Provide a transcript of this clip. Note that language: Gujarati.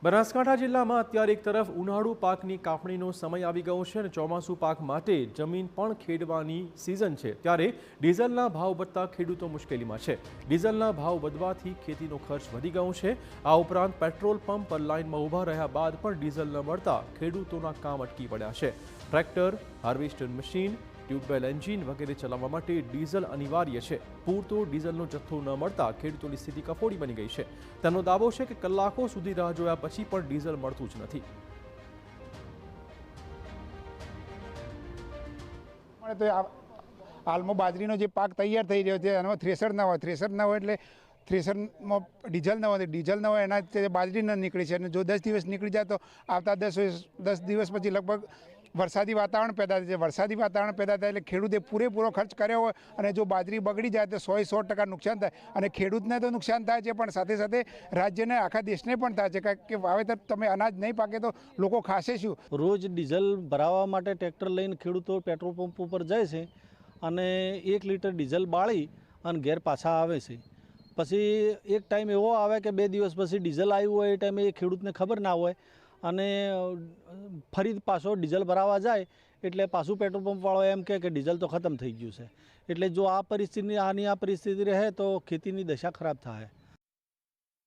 બનાસકાંઠા જિલ્લામાં અત્યારે એક તરફ ઉનાળુ પાકની કાપણીનો સમય આવી ગયો છે અને ચોમાસુ પાક માટે જમીન પણ ખેડવાની સિઝન છે, ત્યારે ડીઝલના ભાવ વધતા ખેડૂતો મુશ્કેલીમાં છે। ડીઝલના ભાવ વધવાથી ખેતીનો ખર્ચ વધી ગયો છે। આ ઉપરાંત પેટ્રોલ પંપ પર લાઇનમાં ઊભા રહ્યા બાદ પણ ડીઝલ ન મળતા ખેડૂતોના કામ અટકી પડ્યા છે। Tractor, harvester machine, tube well engine વગેરે ચલાવવા માટે ડીઝલ અનિવાર્ય છે। પૂરતો ડીઝલનો જથ્થો ન મળતા ખેડૂતોની સ્થિતિ કફોડી બની ગઈ છે। તેનો દાવો છે કે કલાકો સુધી રાહ જોયા પછી પણ ડીઝલ મળતું જ નથી। તો હાલમાં બાજરીનો જે પાક તૈયાર થઈ રહ્યો છે એમાં થ્રેસર ના હોય એટલે થ્રેસરમાં ડીઝલ ન હોય એના બાજરી ન નીકળી છે અને જો 10 દિવસ નીકળી જાય તો આવતા 10 દિવસ પછી લગભગ વરસાદી વાતાવરણ પેદા થાય છે। વરસાદી વાતાવરણ પેદા થાય એટલે ખેડૂતે પૂરેપૂરો ખર્ચ કર્યો હોય અને જો બાજરી બગડી જાય તો 100% નુકસાન થાય અને ખેડૂતને તો નુકસાન થાય છે, પણ સાથે સાથે રાજ્યને આખા દેશને પણ થાય છે કે વાવેતર તમે અનાજ નહીં પાકે તો લોકો ખાશે શું। રોજ ડીઝલ ભરાવવા માટે ટ્રેક્ટર લઈને ખેડૂતો પેટ્રોલ પંપ ઉપર જાય છે અને 1 લીટર ડીઝલ બાળી અને ઘેર પાછા આવે છે। પછી એક ટાઈમ એવો આવે કે 2 દિવસ પછી ડીઝલ આવ્યું હોય એ ટાઈમે એ ખેડૂતને ખબર ના હોય અને ફરી પાછો ડીઝલ ભરાવા જાય એટલે પાછું પેટ્રોલ પંપવાળો એમ કહે કે ડીઝલ તો ખતમ થઈ ગયું છે। એટલે જો આ પરિસ્થિતિ રહે તો ખેતીની દશા ખરાબ થાય।